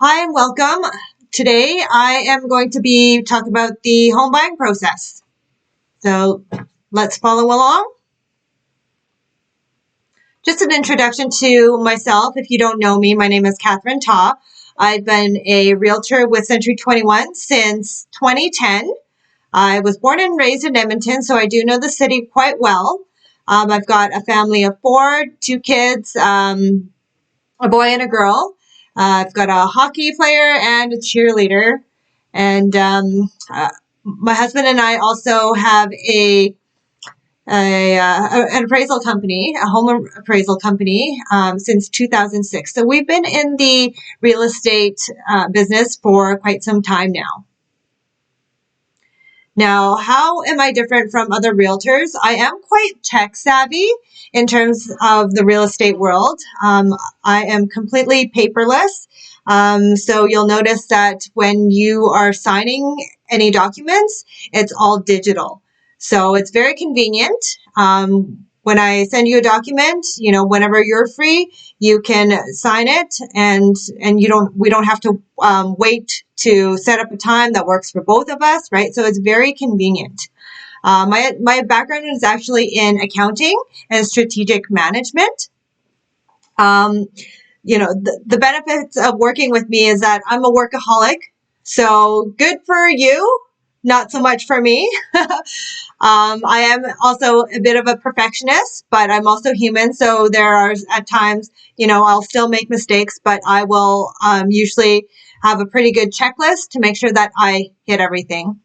Hi and welcome. Today I am going to be talking about the home buying process. So let's follow along. Just an introduction to myself. If you don't know me, my name is Catherine Ta. I've been a realtor with Century 21 since 2010. I was born and raised in Edmonton, so I do know the city quite well. I've got a family of four, two kids, a boy and a girl. I've got a hockey player and a cheerleader. And my husband and I also have an appraisal company, a home appraisal company, since 2006. So we've been in the real estate business for quite some time now. Now, how am I different from other realtors? I am quite tech savvy in terms of the real estate world. I am completely paperless. So you'll notice that when you are signing any documents, it's all digital. So it's very convenient. When I send you a document, whenever you're free, you can sign it, and we don't have to wait to set up a time that works for both of us, right? So it's very convenient. My background is actually in accounting and strategic management. The benefits of working with me is that I'm a workaholic. So good for you, not so much for me. I am also a bit of a perfectionist, but I'm also human. So there are at times, I'll still make mistakes, but I will usually have a pretty good checklist to make sure that I hit everything.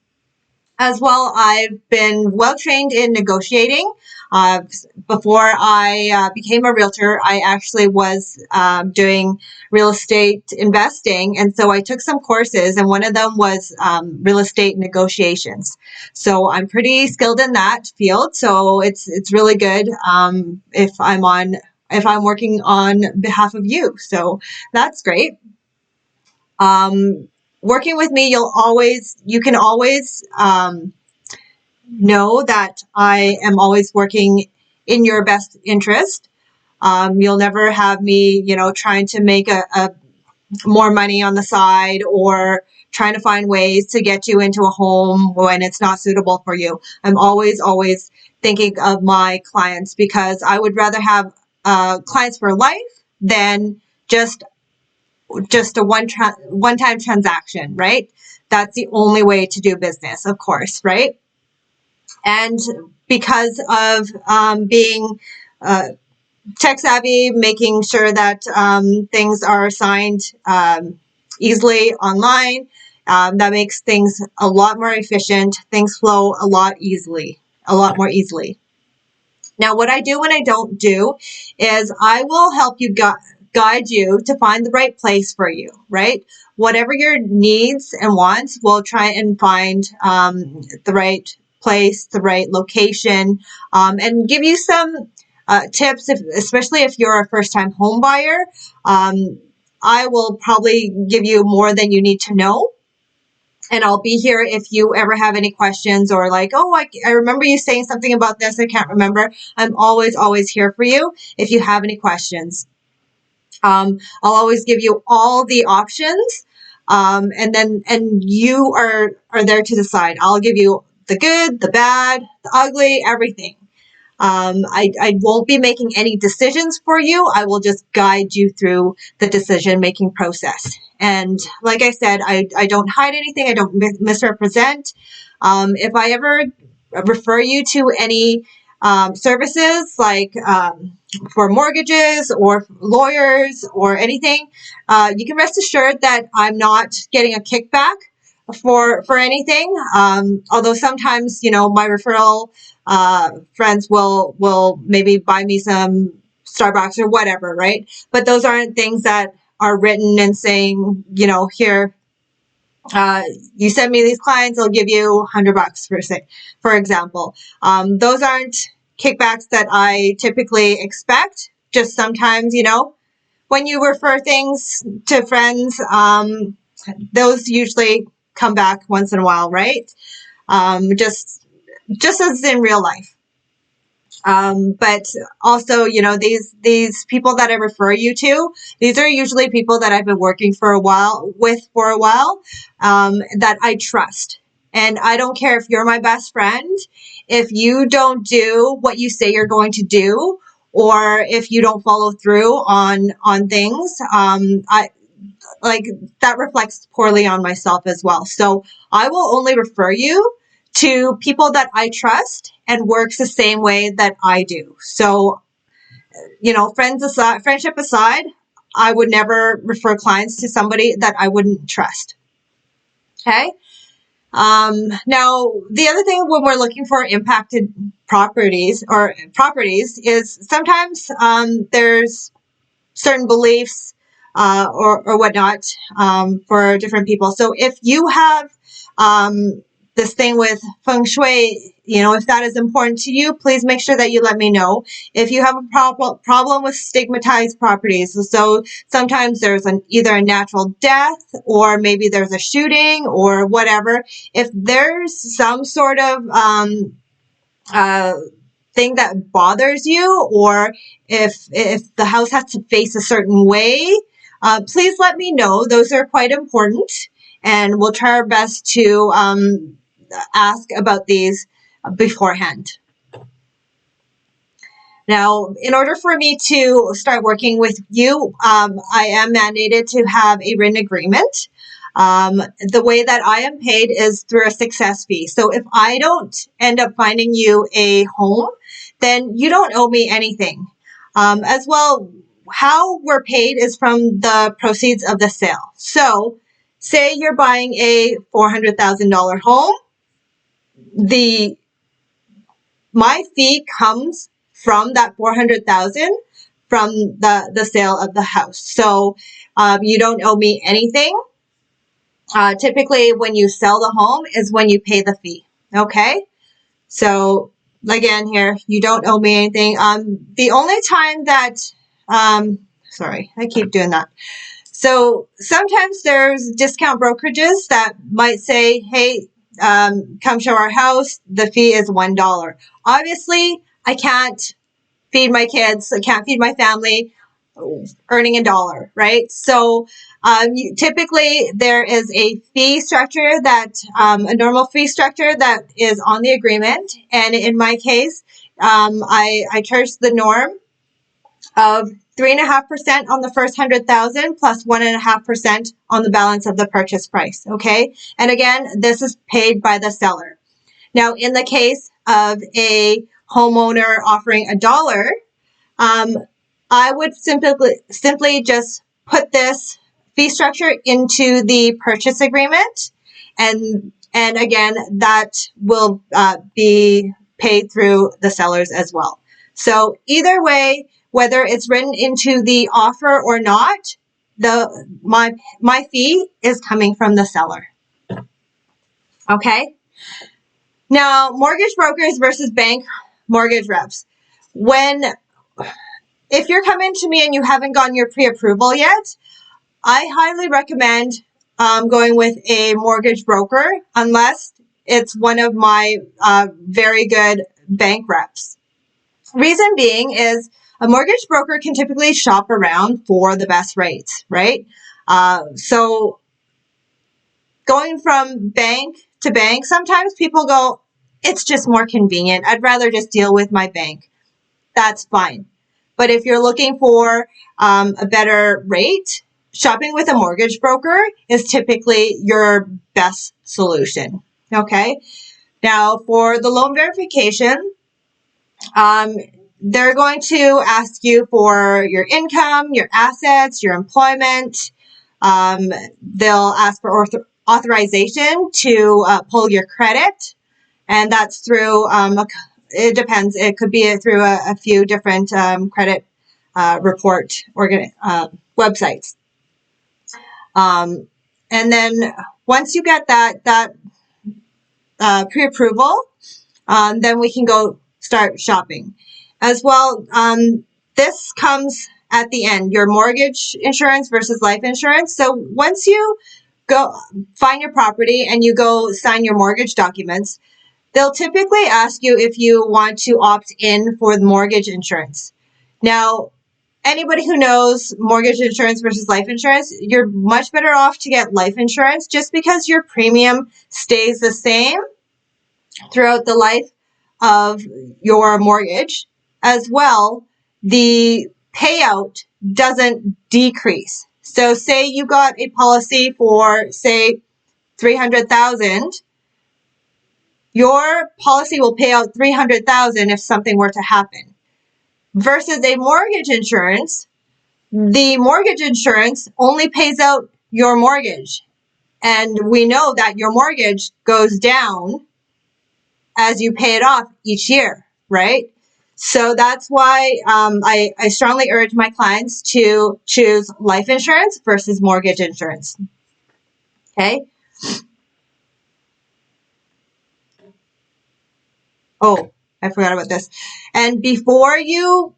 As well, I've been well trained in negotiating. Before I became a realtor, I actually was doing real estate investing. And so I took some courses, and one of them was real estate negotiations. So I'm pretty skilled in that field. So it's really good if I'm working on behalf of you. So that's great. Working with me, you can always know that I am always working in your best interest. You'll never have me, trying to make a more money on the side or trying to find ways to get you into a home when it's not suitable for you. I'm always thinking of my clients, because I would rather have clients for life than just a one-time transaction, right? That's the only way to do business, of course, right? And because of being tech savvy, making sure that things are signed easily online, that makes things a lot more efficient. Things flow a lot more easily. Now, what I do when I don't do is I will help you guide you to find the right place for you, right? Whatever your needs and wants, we'll try and find the right place, the right location, and give you some tips, especially if you're a first-time home buyer. I will probably give you more than you need to know. And I'll be here if you ever have any questions, or like, oh, I remember you saying something about this. I can't remember. I'm always here for you if you have any questions. I'll always give you all the options. And you are there to decide. I'll give you the good, the bad, the ugly, everything. I won't be making any decisions for you. I will just guide you through the decision-making process. And like I said, I don't hide anything. I don't misrepresent. If I ever refer you to any services like for mortgages or lawyers or anything, you can rest assured that I'm not getting a kickback for anything. Although sometimes, my referral friends will maybe buy me some Starbucks or whatever, right? But those aren't things that are written and saying, here, you send me these clients, I'll give you $100 for example. Those aren't kickbacks that I typically expect. Just sometimes, when you refer things to friends, those usually come back once in a while, right? Just as in real life. But also, you know, these people that I refer you to, these are usually people that I've been working for a while that I trust. And I don't care if you're my best friend, if you don't do what you say you're going to do, or if you don't follow through on things, I like that reflects poorly on myself as well. So I will only refer you to people that I trust and works the same way that I do. So, you know, friendship aside, I would never refer clients to somebody that I wouldn't trust. Okay. Now, the other thing when we're looking for impacted properties is sometimes there's certain beliefs or whatnot for different people. So if you have this thing with feng shui, you know, if that is important to you, please make sure that you let me know. If you have a problem with stigmatized properties, so sometimes there's either a natural death or maybe there's a shooting or whatever. If there's some sort of thing that bothers you, or if the house has to face a certain way, please let me know. Those are quite important, and we'll try our best to ask about these beforehand. Now, in order for me to start working with you, I am mandated to have a written agreement. The way that I am paid is through a success fee. So if I don't end up finding you a home, then you don't owe me anything. As well, how we're paid is from the proceeds of the sale. So say you're buying a $400,000 home, my fee comes from that $400,000 from the sale of the house. So you don't owe me anything. Typically, when you sell the home is when you pay the fee. Okay. So again, here, you don't owe me anything. The only time that, sorry, I keep doing that. So sometimes there's discount brokerages that might say, hey, come show our house. The fee is $1. Obviously, I can't feed my kids. I can't feed my family earning $1, right? So typically there is a fee structure a normal fee structure that is on the agreement. And in my case, I charge the norm of 3.5% on the first 100,000 plus 1.5% on the balance of the purchase price. Okay. And again, this is paid by the seller. Now, in the case of a homeowner offering $1, I would simply just put this fee structure into the purchase agreement, and again, that will be paid through the sellers as well. So either way, whether it's written into the offer or not, my fee is coming from the seller. Okay. Now, mortgage brokers versus bank mortgage reps. If you're coming to me and you haven't gotten your pre-approval yet, I highly recommend going with a mortgage broker unless it's one of my very good bank reps. Reason being is a mortgage broker can typically shop around for the best rates, right? So going from bank to bank, sometimes people go, it's just more convenient. I'd rather just deal with my bank. That's fine. But if you're looking for a better rate, shopping with a mortgage broker is typically your best solution. Okay. Now, for the loan verification, they're going to ask you for your income, your assets, your employment. They'll ask for authorization to pull your credit, and that's through it depends. It could be through a few different credit report websites. And then once you get that pre-approval, then we can go start shopping. As well, this comes at the end, your mortgage insurance versus life insurance. So once you go find your property and you go sign your mortgage documents, they'll typically ask you if you want to opt in for the mortgage insurance. Now, anybody who knows mortgage insurance versus life insurance, you're much better off to get life insurance just because your premium stays the same throughout the life of your mortgage. As well, the payout doesn't decrease. So say you got a policy for, say, $300,000, your policy will pay out $300,000 if something were to happen. Versus a mortgage insurance, the mortgage insurance only pays out your mortgage. And we know that your mortgage goes down as you pay it off each year, right? So that's why I strongly urge my clients to choose life insurance versus mortgage insurance. Okay. Oh, I forgot about this. And before you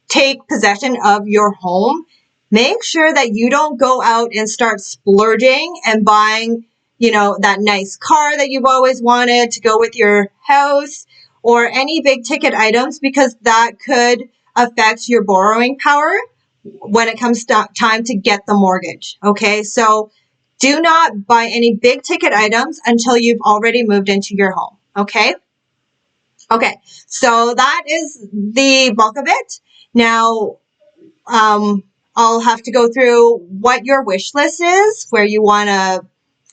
take possession of your home, make sure that you don't go out and start splurging and buying, that nice car that you've always wanted to go with your house or any big ticket items, because that could affect your borrowing power when it comes to time to get the mortgage. Okay. So do not buy any big ticket items until you've already moved into your home. Okay. Okay. So that is the bulk of it. Now, I'll have to go through what your wish list is, where you want to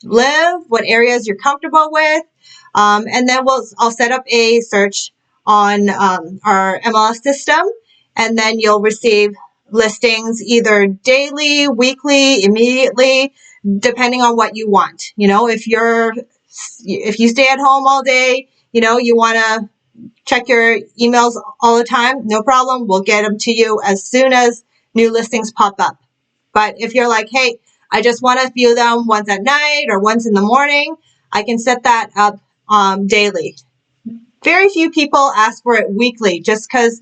live, what areas you're comfortable with, and then I'll set up a search on our MLS system, and then you'll receive listings either daily, weekly, immediately, depending on what you want. If you stay at home all day, you want to check your emails all the time, no problem. We'll get them to you as soon as new listings pop up. But if you're like, hey, I just want to view them once at night or once in the morning, I can set that up daily. Very few people ask for it weekly, just because,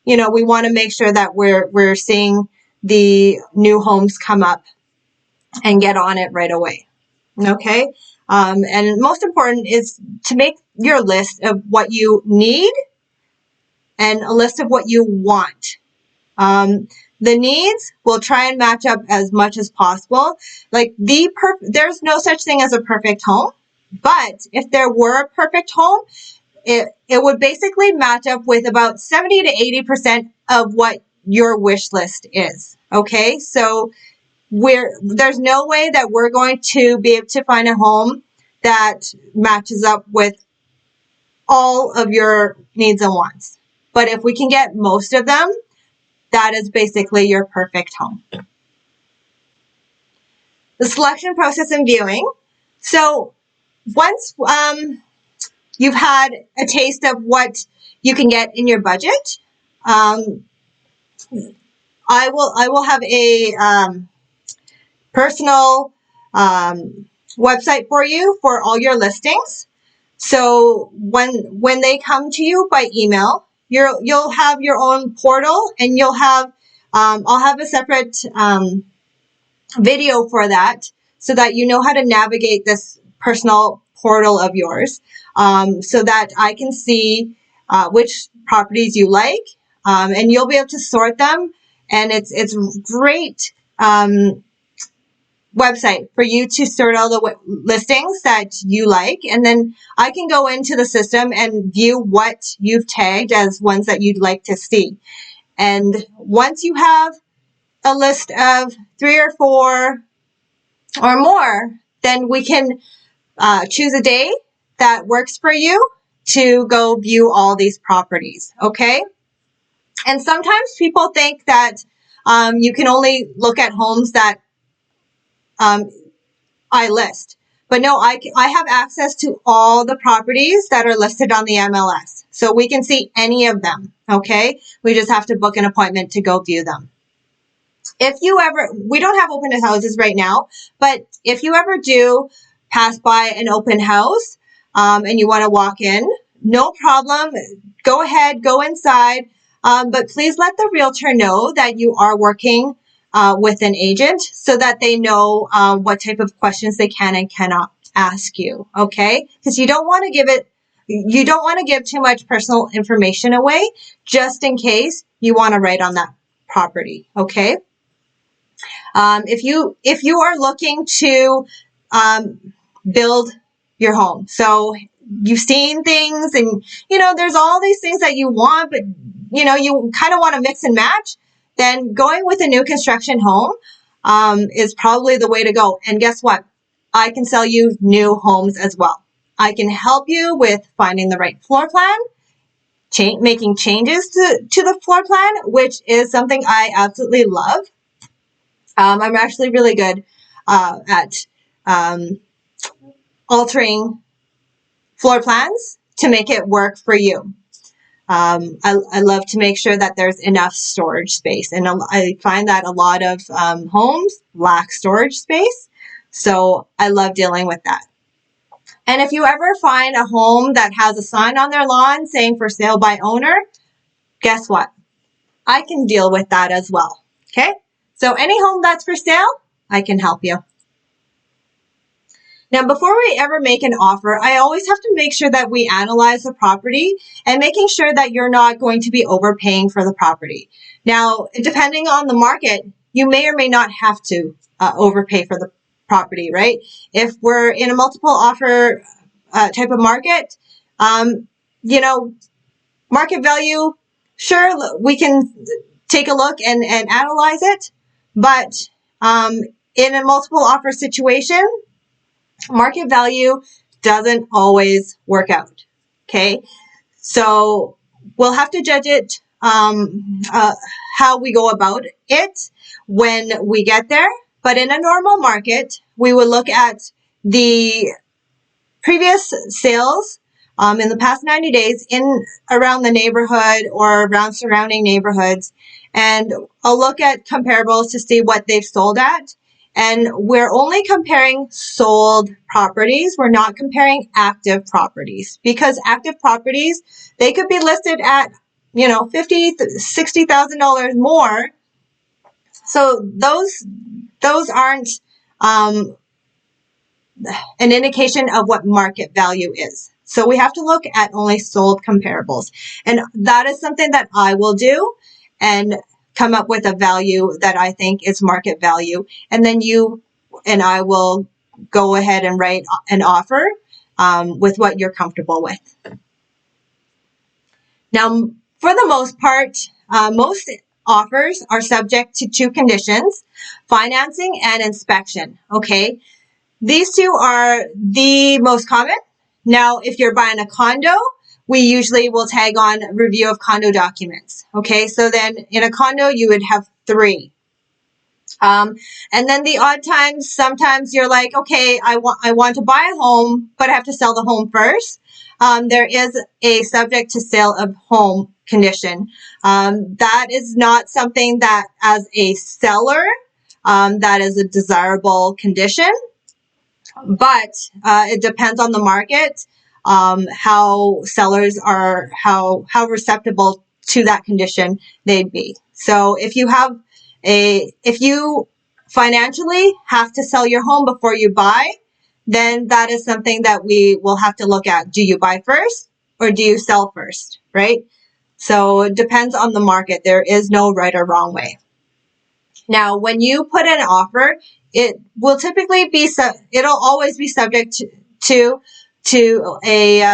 we want to make sure that we're seeing the new homes come up and get on it right away. Okay. And most important is to make your list of what you need and a list of what you want. The needs will try and match up as much as possible. Like there's no such thing as a perfect home, but if there were a perfect home, it would basically match up with about 70 to 80% of what your wish list is. Okay. So there's no way that we're going to be able to find a home that matches up with all of your needs and wants. But if we can get most of them, that is basically your perfect home. The selection process and viewing. So once you've had a taste of what you can get in your budget, I will have a personal website for you for all your listings. So when they come to you by email, you'll have your own portal, and you'll have I'll have a separate video for that, so that you know how to navigate this personal portal of yours, so that I can see which properties you like, and you'll be able to sort them. And it's great website for you to sort all the listings that you like, and then I can go into the system and view what you've tagged as ones that you'd like to see. And once you have a list of 3 or 4 or more, then we can choose a day that works for you to go view all these properties. Okay. And sometimes people think that you can only look at homes that I list. But no, I have access to all the properties that are listed on the MLS. So we can see any of them, okay? We just have to book an appointment to go view them. We don't have open houses right now, but if you ever do pass by an open house and you want to walk in, no problem. Go ahead, go inside. But please let the realtor know that you are working with an agent, so that they know what type of questions they can and cannot ask you, okay? Because you don't want to give it you don't want to give too much personal information away just in case you want to write on that property. Okay. If you are looking to build your home, so you've seen things and there's all these things that you want, but you kind of want to mix and match, then going with a new construction home is probably the way to go. And guess what? I can sell you new homes as well. I can help you with finding the right floor plan, making changes to the floor plan, which is something I absolutely love. I'm actually really good at altering floor plans to make it work for you. I love to make sure that there's enough storage space, and I find that a lot of homes lack storage space, so I love dealing with that. And if you ever find a home that has a sign on their lawn saying for sale by owner, guess what? I can deal with that as well. Okay? So any home that's for sale, I can help you. Now, before we ever make an offer, I always have to make sure that we analyze the property and making sure that you're not going to be overpaying for the property. Now, depending on the market, you may or may not have to overpay for the property, right? If we're in a multiple offer type of market, market value, sure, we can take a look and analyze it. But in a multiple offer situation, market value doesn't always work out. Okay. So we'll have to judge it, how we go about it when we get there. But in a normal market, we would look at the previous sales in the past 90 days in around the neighborhood or around surrounding neighborhoods. And I'll look at comparables to see what they've sold at. And we're only comparing sold properties. We're not comparing active properties, because active properties, they could be listed at, $50,000, $60,000 more. So those aren't an indication of what market value is. So we have to look at only sold comparables. And that is something that I will do and come up with a value that I think is market value. And then you and I will go ahead and write an offer with what you're comfortable with. Now, for the most part, most offers are subject to two conditions: financing and inspection. Okay. These two are the most common. Now, if you're buying a condo, we usually will tag on review of condo documents. Okay, so then in a condo, you would have 3. And then the odd times, sometimes you're like, okay, I want to buy a home, but I have to sell the home first. There is a subject to sale of home condition. That is not something that as a seller, that is a desirable condition. But it depends on the market, how sellers are, how receptive to that condition they'd be. So if you financially have to sell your home before you buy, then that is something that we will have to look at. Do you buy first or do you sell first, right? So it depends on the market. There is no right or wrong way. Now, when you put an offer, it will typically be, it'll always be subject to a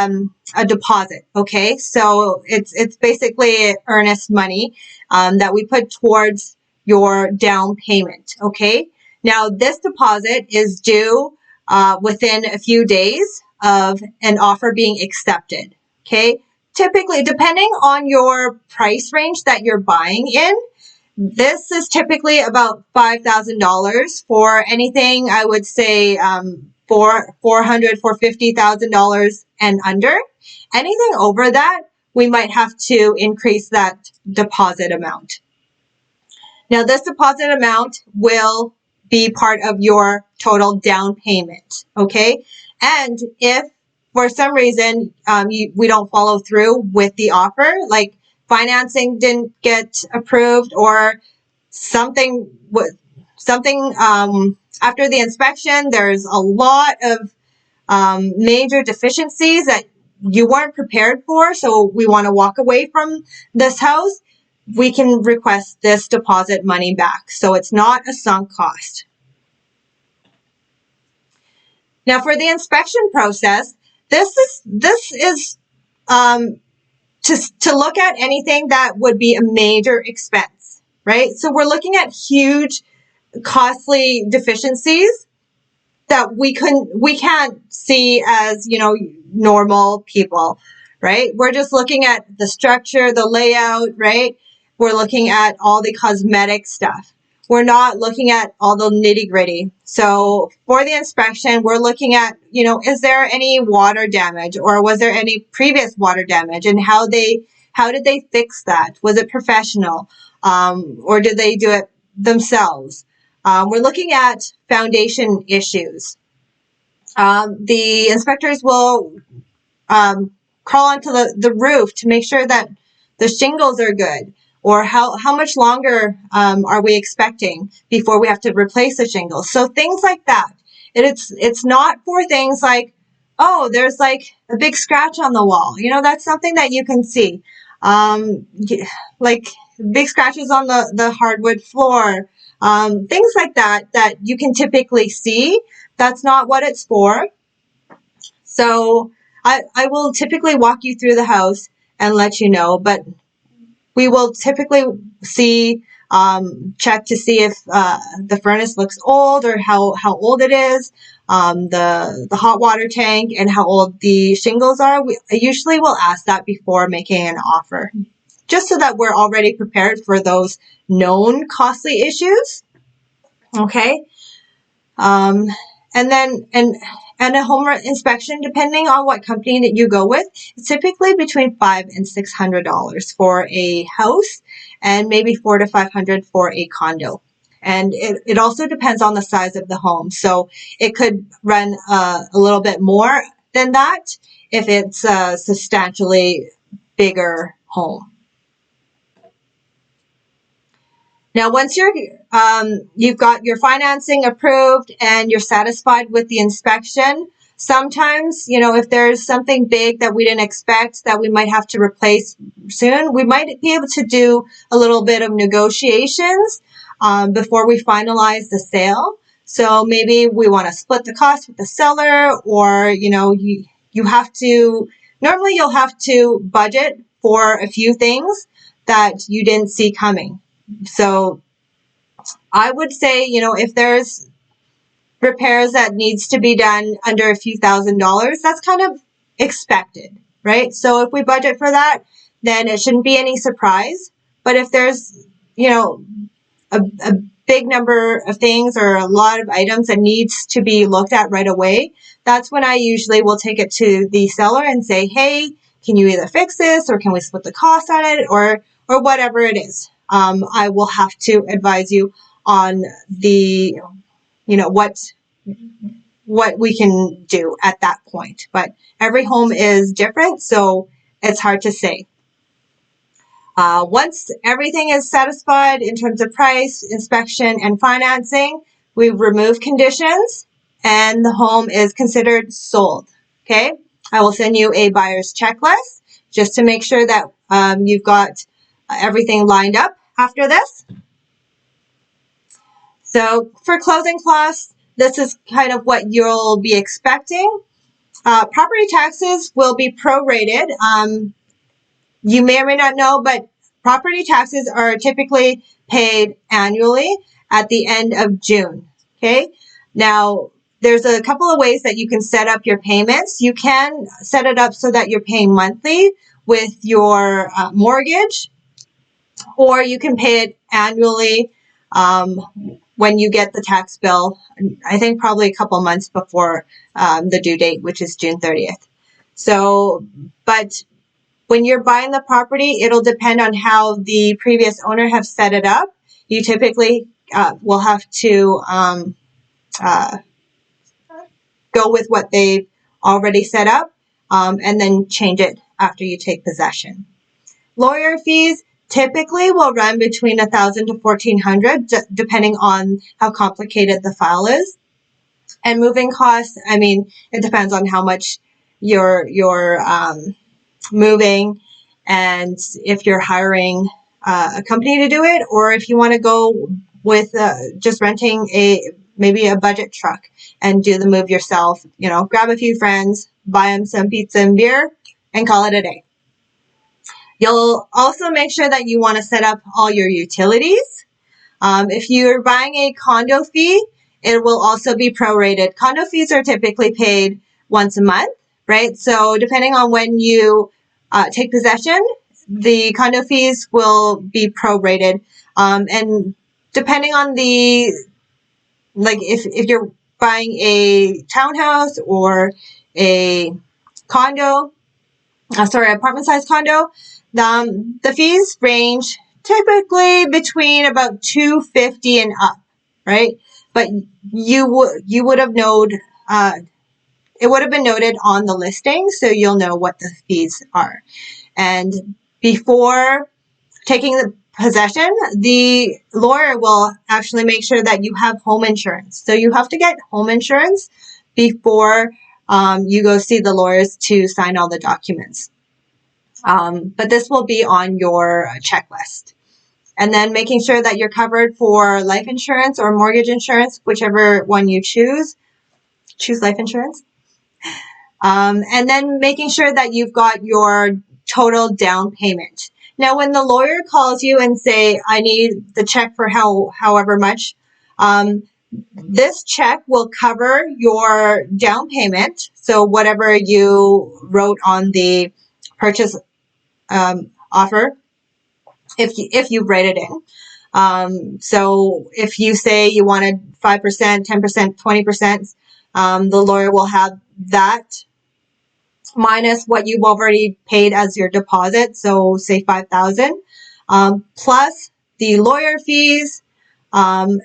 deposit. Okay. So it's basically earnest money, that we put towards your down payment. Okay. Now, this deposit is due, within a few days of an offer being accepted. Okay. Typically, depending on your price range that you're buying in, this is typically about $5,000 for anything, I would say, $400,000, $450,000 and under. Anything over that, we might have to increase that deposit amount. Now, this deposit amount will be part of your total down payment, okay? And if for some reason we don't follow through with the offer, like financing didn't get approved or something after the inspection, there's a lot of major deficiencies that you weren't prepared for, so we want to walk away from this house, we can request this deposit money back. So it's not a sunk cost. Now for the inspection process, this is to look at anything that would be a major expense, right? So we're looking at huge, costly deficiencies that we can't see as, normal people, right? We're just looking at the structure, the layout, right? We're looking at all the cosmetic stuff. We're not looking at all the nitty gritty. So for the inspection, we're looking at, is there any water damage, or was there any previous water damage, and how did they fix that? Was it professional, or did they do it themselves? We're looking at foundation issues. The inspectors will crawl onto the roof to make sure that the shingles are good, or how much longer are we expecting before we have to replace the shingles. So things like that. It's not for things like, oh, there's like a big scratch on the wall. That's something that you can see. Like big scratches on the hardwood floor. Things like that you can typically see. That's not what it's for. So I will typically walk you through the house and let you know, but we will typically check to see if the furnace looks old, or how old it is, the hot water tank, and how old the shingles are. I usually will ask that before making an offer, just so that we're already prepared for those known costly issues. Okay. And then a home inspection, depending on what company that you go with, it's typically between $500 and $600 for a house, and maybe $400 to $500 for a condo. And it also depends on the size of the home. So it could run a little bit more than that if it's a substantially bigger home. Now, once you've got your financing approved and you're satisfied with the inspection, sometimes, if there's something big that we didn't expect that we might have to replace soon, we might be able to do a little bit of negotiations before we finalize the sale. So maybe we want to split the cost with the seller, or, you have to, normally you'll have to budget for a few things that you didn't see coming. So I would say, if there's repairs that needs to be done under a few $1,000s, that's kind of expected, right? So if we budget for that, then it shouldn't be any surprise. But if there's, a big number of things or a lot of items that needs to be looked at right away, that's when I usually will take it to the seller and say, hey, can you either fix this, or can we split the cost on it, or whatever it is. I will have to advise you on the, what we can do at that point. But every home is different, so it's hard to say. Once everything is satisfied in terms of price, inspection, and financing, we remove conditions, and the home is considered sold. Okay? I will send you a buyer's checklist just to make sure that you've got everything lined up after this. So for closing costs, this is kind of what you'll be expecting. Property taxes will be prorated. You may or may not know, but property taxes are typically paid annually at the end of June. Okay. Now, there's a couple of ways that you can set up your payments. You can set it up so that you're paying monthly with your mortgage, or you can pay it annually when you get the tax bill, I think probably a couple months before the due date, which is June 30th. So, but when you're buying the property, it'll depend on how the previous owner have set it up. You typically will have to go with what they've already set up, and then change it after you take possession. Lawyer fees typically will run between $1,000 to $1,400, depending on how complicated the file is. And moving costs, I mean, it depends on how much you're moving, and if you're hiring a company to do it, or if you want to go with just renting maybe a budget truck and do the move yourself. Grab a few friends, buy them some pizza and beer, and call it a day. You'll also make sure that you want to set up all your utilities. If you're buying a condo fee, it will also be prorated. Condo fees are typically paid once a month, right? So depending on when you take possession, the condo fees will be prorated. And depending on if you're buying a townhouse or a condo, apartment-sized condo, the fees range typically between about $250 and up, right? But you would have known, it would have been noted on the listing, so you'll know what the fees are. And before taking the possession, the lawyer will actually make sure that you have home insurance. So you have to get home insurance before you go see the lawyers to sign all the documents. But this will be on your checklist. And then making sure that you're covered for life insurance or mortgage insurance, whichever one you choose. Choose life insurance. And then making sure that you've got your total down payment. Now, when the lawyer calls you and say, I need the check for however much, this check will cover your down payment. So whatever you wrote on the purchase offer, if you write it in. So if you say you wanted 5%, 10%, 20%, the lawyer will have that minus what you've already paid as your deposit. So say $5,000, plus the lawyer fees, and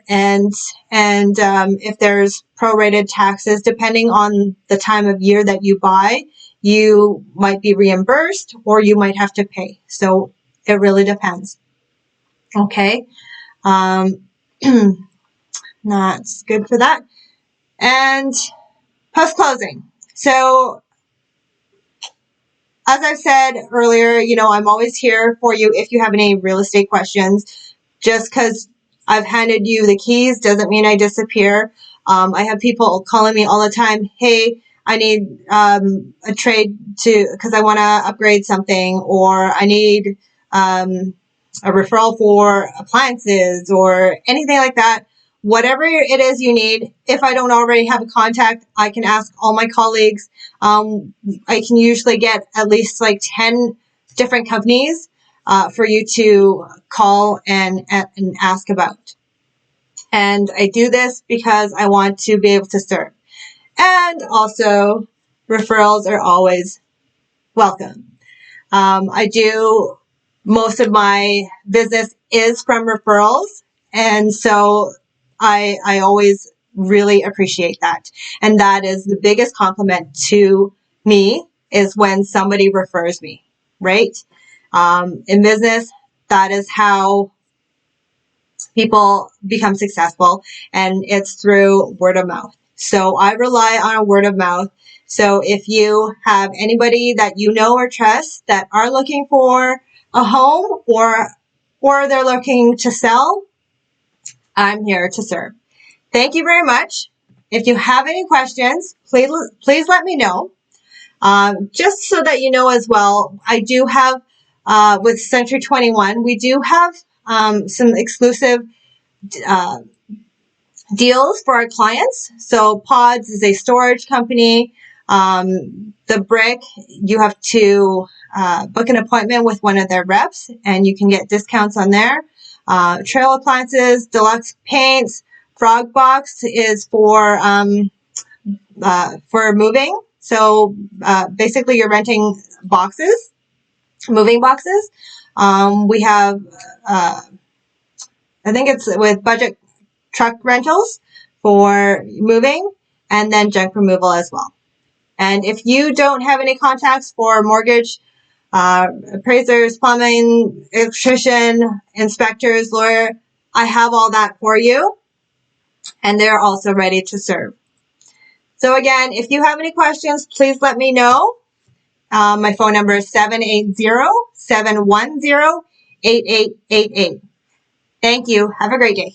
if there's prorated taxes, depending on the time of year that you buy, you might be reimbursed or you might have to pay. So it really depends. Okay. That's good for that. And post-closing. So as I've said earlier, I'm always here for you if you have any real estate questions. Just because I've handed you the keys doesn't mean I disappear. I have people calling me all the time. Hey, I need a trade because I want to upgrade something, or I need a referral for appliances or anything like that. Whatever it is you need, if I don't already have a contact, I can ask all my colleagues. I can usually get at least like 10 different companies for you to call and ask about. And I do this because I want to be able to serve. And also, referrals are always welcome. Most of my business is from referrals. And so I always really appreciate that. And that is the biggest compliment to me, is when somebody refers me, right? In business, that is how people become successful, and it's through word of mouth. So I rely on word of mouth. So if you have anybody that you know or trust that are looking for a home, or they're looking to sell, I'm here to serve. Thank you very much. If you have any questions, please let me know. Just so that you know as well, I do have, with Century 21, we do have some exclusive deals for our clients. So Pods is a storage company. The Brick, you have to book an appointment with one of their reps, and you can get discounts on there. Trail Appliances, Deluxe Paints, Frog Box is for moving. So basically, you're renting boxes, moving boxes. We have, I think it's with Budget Truck Rentals for moving, and then junk removal as well. And if you don't have any contacts for mortgage, appraisers, plumbing, electrician, inspectors, lawyer, I have all that for you, and they're also ready to serve. So again, if you have any questions, please let me know. My phone number is 780-710-8888. Thank you. Have a great day.